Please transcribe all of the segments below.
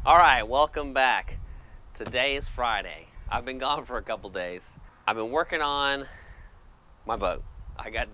All right, welcome back. Today is Friday. I've been gone for a couple days. I've been working on my boat. I got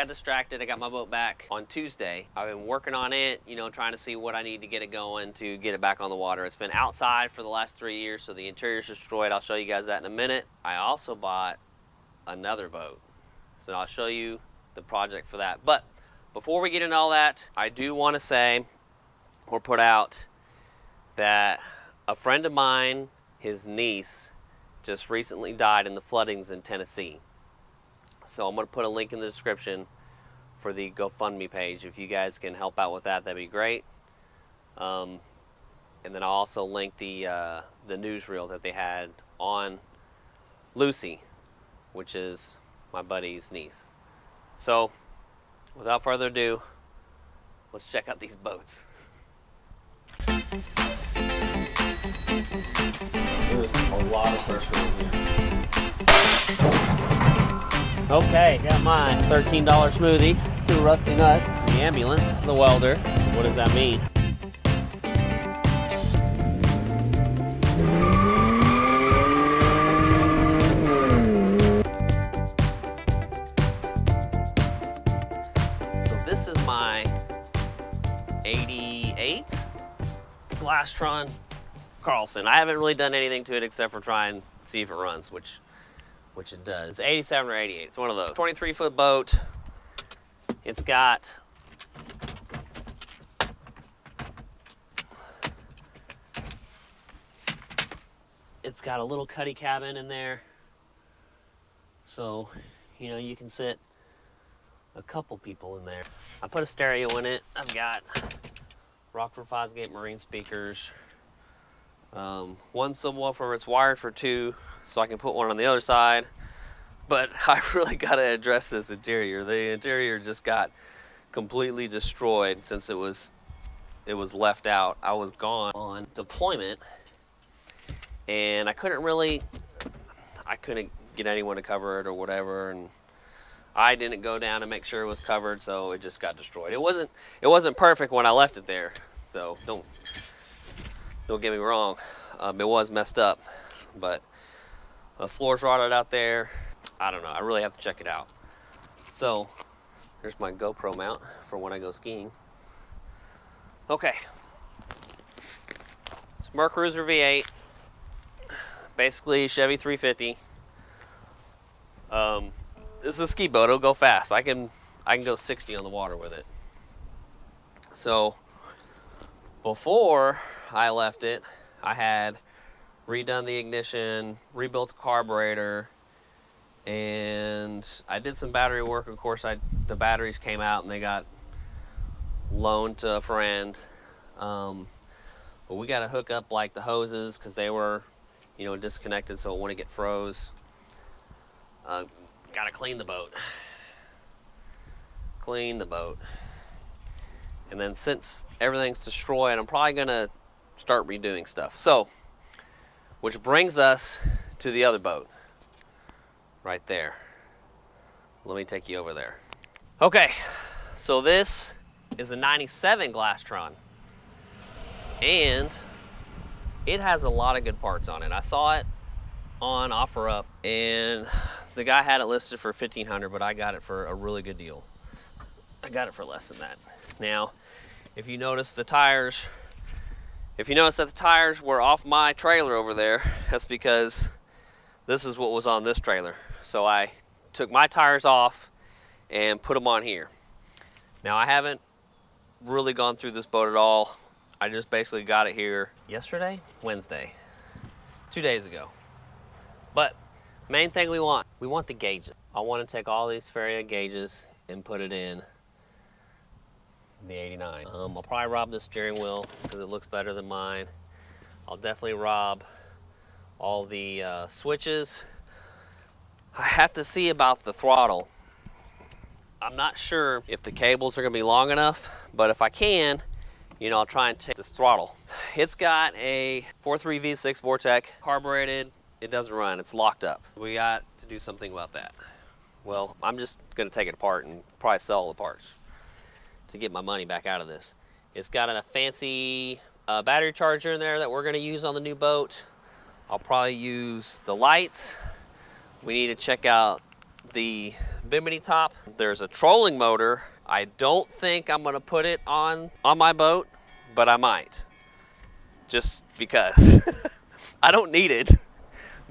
distracted. I got my boat back on Tuesday. I've been working on it, trying to see what I need to get it going to get it back on the water. It's been outside for the last 3 years, so the interior's destroyed. I'll show you guys that in a minute. I also bought another boat, so I'll show you the project for that. But before we get into all that, I do want to say or put out that a friend of mine, his niece, just recently died in the floodings in Tennessee. So I'm going to put a link in the description for the GoFundMe page. If you guys can help out with that, that'd be great. And then I'll also link the newsreel that they had on Lucy, which is my buddy's niece. So without further ado, let's check out these boats. There's a lot of pressure in here. Okay, got mine. $13 smoothie, 2 rusty nuts, the ambulance, the welder. What does that mean? So this is my 88 Glastron Carlson. I haven't really done anything to it except for try and see if it runs, which it does. It's 87 or 88. It's one of those. 23-foot boat. It's got a little cuddy cabin in there, so you can sit a couple people in there. I put a stereo in it. I've got Rockford Fosgate Marine speakers. One subwoofer. It's wired for 2, so I can put one on the other side. But I really got to address this interior. The interior just got completely destroyed since it was left out. I was gone on deployment, and I couldn't get anyone to cover it or whatever, and I didn't go down and make sure it was covered, so it just got destroyed. It wasn't perfect when I left it there, so don't get me wrong. It was messed up, but the floor's rotted out there. I don't know. I really have to check it out. So here's my Gopro Mount for when I go skiing. Okay. It's Mercruiser V8. Basically Chevy 350. This is a ski boat. It'll go fast. I can go 60 on the water with it. So before I left it, I had redone the ignition, rebuilt the carburetor, and I did some battery work. Of course, the batteries came out and they got loaned to a friend. But we got to hook up like the hoses because they were, disconnected, so it wouldn't get froze. Got to clean the boat. And then since everything's destroyed, I'm probably gonna start redoing stuff. So, which brings us to the other boat, right there. Let me take you over there. Okay, so this is a 97 Glastron, and it has a lot of good parts on it. I saw it on OfferUp, and the guy had it listed for $1,500, but I got it for a really good deal. I got it for less than that. Now, if you notice that the tires were off my trailer over there, that's because this is what was on this trailer. So I took my tires off and put them on here. Now, I haven't really gone through this boat at all. I just basically got it here Wednesday, 2 days ago. But main thing we want the gauges. I want to take all these Faria gauges and put it in the 89. I'll probably rob this steering wheel because it looks better than mine. I'll definitely rob all the switches. I have to see about the throttle. I'm not sure if the cables are going to be long enough, but if I can, I'll try and take this throttle. It's got a 4.3 V6 Vortec, carbureted. It doesn't run, it's locked up. We got to do something about that. Well, I'm just gonna take it apart and probably sell all the parts to get my money back out of this. It's got a fancy battery charger in there that we're gonna use on the new boat. I'll probably use the lights. We need to check out the bimini top. There's a trolling motor. I don't think I'm gonna put it on my boat, but I might. Just because. I don't need it,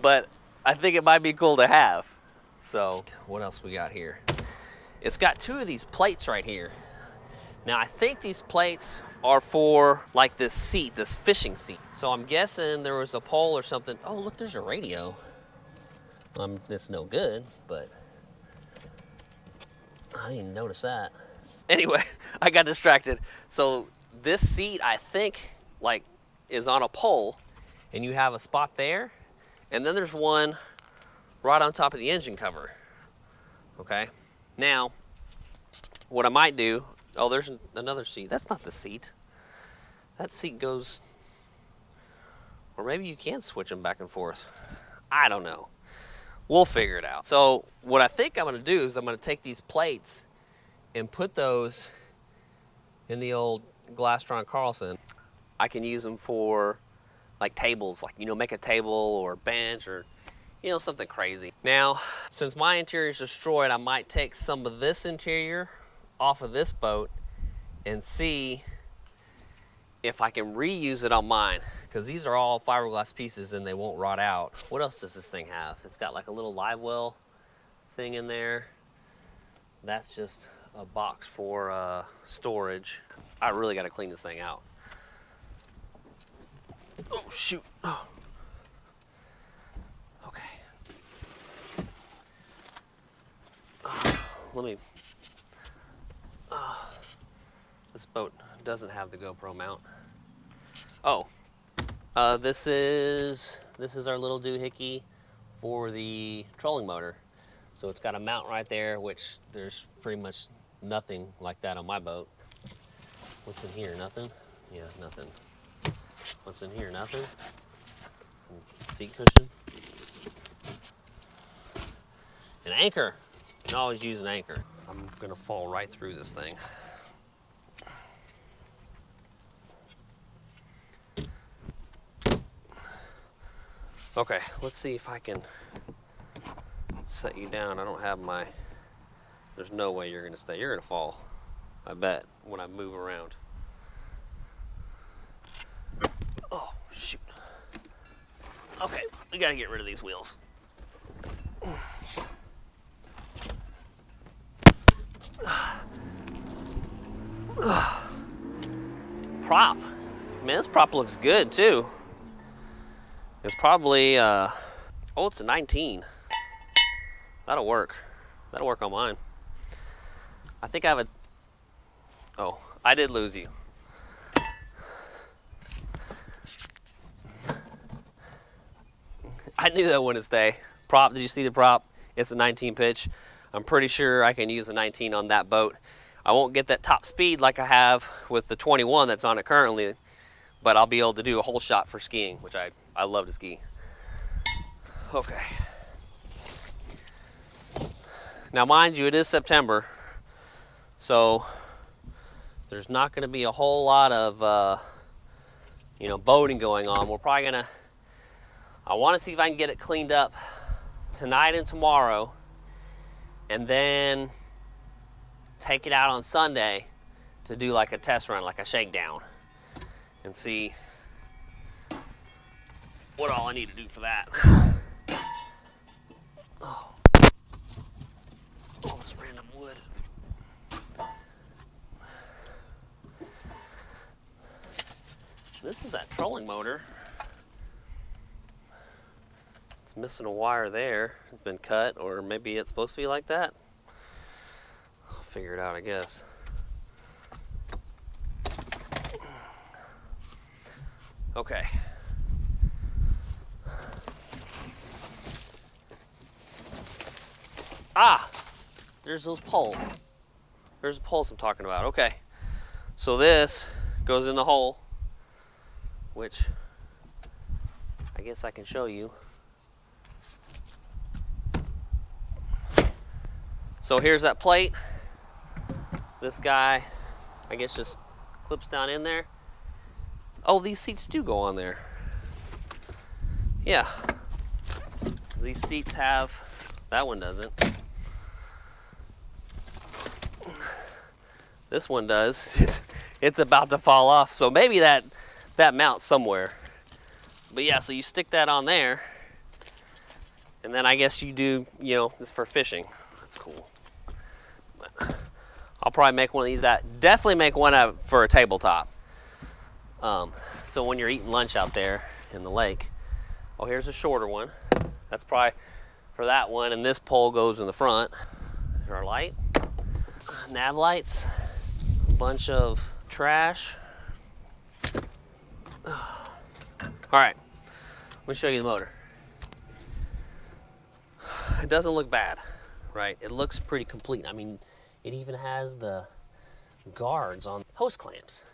but I think it might be cool to have. So, what else we got here? It's got two of these plates right here. Now, I think these plates are for like this seat, this fishing seat. So I'm guessing there was a pole or something. Oh, look, there's a radio. It's no good, but I didn't even notice that. Anyway, I got distracted. So this seat, I think, like, is on a pole, and you have a spot there, and then there's one right on top of the engine cover. Okay? Now, what I might do, oh, there's another seat. That's not the seat. That seat goes, or maybe you can switch them back and forth. I don't know. We'll figure it out. So what I think I'm gonna do is I'm gonna take these plates and put those in the old Glastron Carlson. I can use them for like tables, like, you know, make a table or bench or, you know, something crazy. Now, since my interior is destroyed, I might take some of this interior off of this boat and see if I can reuse it on mine, because these are all fiberglass pieces and they won't rot out. What else does this thing have? It's got like a little live well thing in there. That's just a box for storage. I really got to clean this thing out. Oh, shoot. Oh. Okay. Let me... this boat doesn't have the GoPro mount. Oh. This is our little doohickey for the trolling motor. So it's got a mount right there, which there's pretty much nothing like that on my boat. What's in here? Nothing? Yeah, nothing. What's in here? Nothing. Seat cushion. An anchor. You can always use an anchor. I'm gonna fall right through this thing. Okay, let's see if I can set you down. I don't have my, there's no way you're gonna stay. You're gonna fall, I bet, when I move around. Oh, shoot. Okay, we gotta get rid of these wheels. Prop. Man, this prop looks good too. It's probably, oh, it's a 19. That'll work. That'll work on mine. I think I have a, oh, I did lose you. I knew that wouldn't stay. Prop, did you see the prop? It's a 19 pitch. I'm pretty sure I can use a 19 on that boat. I won't get that top speed like I have with the 21 that's on it currently, but I'll be able to do a whole shot for skiing, which I love to ski. Okay. Now, mind you, it is September, so there's not going to be a whole lot of, you know, boating going on. We're probably going to, I want to see if I can get it cleaned up tonight and tomorrow, and then take it out on Sunday to do like a test run, like a shakedown, and see what all I need to do for that. Oh, all this random wood. This is that trolling motor. It's missing a wire there. It's been cut, or maybe it's supposed to be like that. I'll figure it out, I guess. Okay. Ah, there's those poles. There's the poles I'm talking about. Okay. So this goes in the hole, which I guess I can show you. So here's that plate. This guy, I guess, just clips down in there. Oh, these seats do go on there. Yeah. These seats have, that one doesn't. This one does. It's about to fall off. So maybe that mounts somewhere. But yeah, so you stick that on there. And then I guess you do, you know, this for fishing. That's cool. But I'll probably make one of these. Definitely make one for a tabletop. So when you're eating lunch out there in the lake. Oh, here's a shorter one. That's probably for that one. And this pole goes in the front. There's our light. Nav lights. A bunch of trash. All right, let me show you the motor. It doesn't look bad, right? It looks pretty complete. I mean, it even has the guards on hose clamps.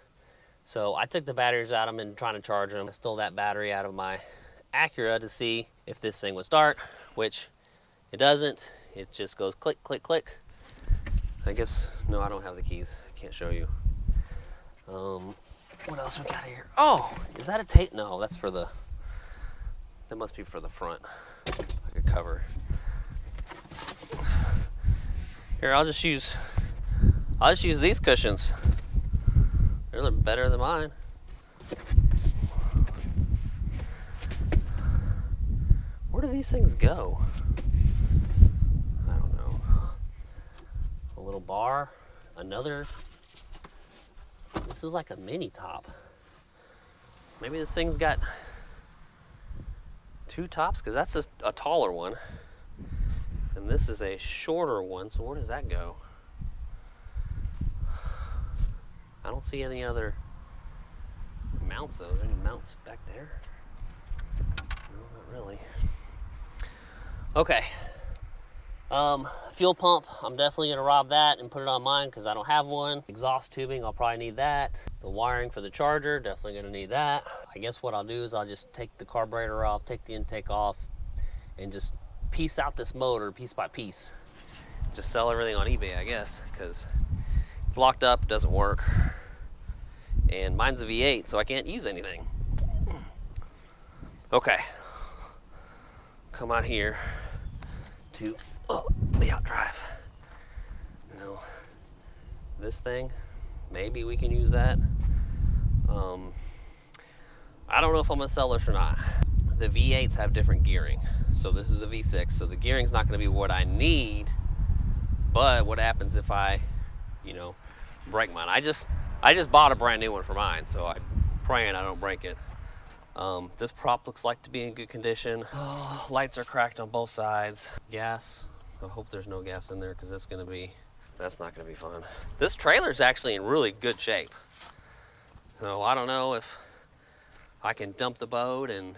So I took the batteries out of them and trying to charge them. I stole that battery out of my Acura to see if this thing would start, which it doesn't. It just goes click, click, click. I guess, no, I don't have the keys. I can't show you. What else we got here? Oh, is that a tape? No, that's for the, that must be for the front, like a cover. Here, I'll just use these cushions. They're better than mine. Where do these things go? I don't know. A little bar, another. This is like a mini top. Maybe this thing's got two tops, because that's a taller one. And this is a shorter one, so where does that go? I don't see any other mounts though. Are there any mounts back there? No, not really. Okay. Fuel pump, I'm definitely gonna rob that and put it on mine because I don't have one. Exhaust tubing, I'll probably need that. The wiring for the charger, definitely gonna need that. I guess what I'll do is I'll just take the carburetor off, take the intake off, and just piece out this motor piece by piece. Just sell everything on eBay, I guess, because it's locked up, it doesn't work. And mine's a V8, so I can't use anything. Okay. Come out here to the outdrive. Now, this thing, maybe we can use that. I don't know if I'm gonna sell this or not. The V8s have different gearing. So this is a V6, so the gearing's not gonna be what I need, but what happens if I, you know, break mine? I just bought a brand new one for mine, so I'm praying I don't break it. This prop looks like to be in good condition. Oh, lights are cracked on both sides. Gas, I hope there's no gas in there because that's not gonna be fun. This trailer's actually in really good shape. So I don't know if I can dump the boat and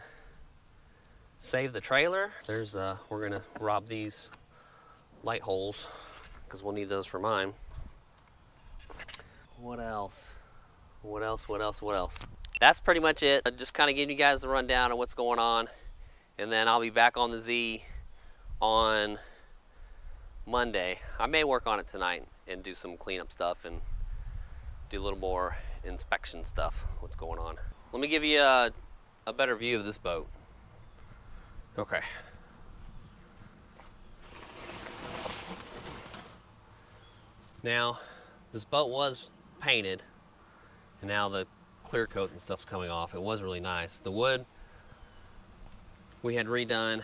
save the trailer. We're gonna rob these light holes because we'll need those for mine. What else? What else? That's pretty much it. I'm just kind of giving you guys the rundown of what's going on. And then I'll be back on the Z on Monday. I may work on it tonight and do some cleanup stuff and do a little more inspection stuff, what's going on. Let me give you a better view of this boat. Okay. Now, this boat was painted, and now the clear coat and stuff's coming off. It was really nice. The wood we had redone,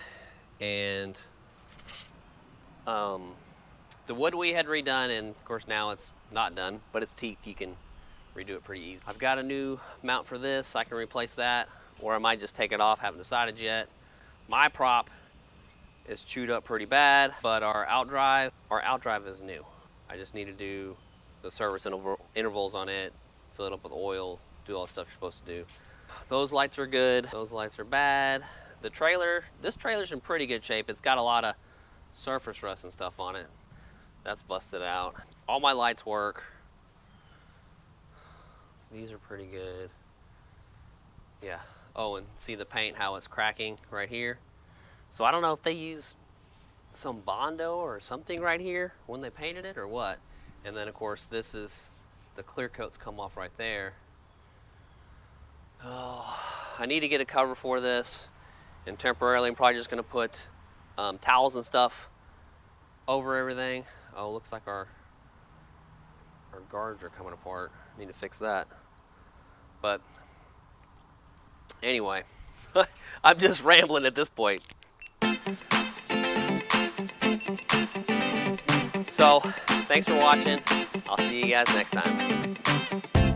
and and of course now it's not done, but it's teak. You can redo it pretty easy. I've got a new mount for this. I can replace that, or I might just take it off. Haven't decided yet. My prop is chewed up pretty bad, but our outdrive is new. I just need to do the service intervals on it, fill it up with oil, do all the stuff you're supposed to do. Those lights are good. Those lights are bad. The trailer, this trailer's in pretty good shape. It's got a lot of surface rust and stuff on it. That's busted out. All my lights work. These are pretty good. Yeah. Oh, and see the paint, how it's cracking right here. So I don't know if they use some Bondo or something right here when they painted it or what. And then of course this is, the clear coats come off right there. Oh, I need to get a cover for this, and temporarily I'm probably just going to put towels and stuff over everything. Oh, looks like our guards are coming apart. Need to fix that. But anyway, I'm just rambling at this point. So, thanks for watching. I'll see you guys next time.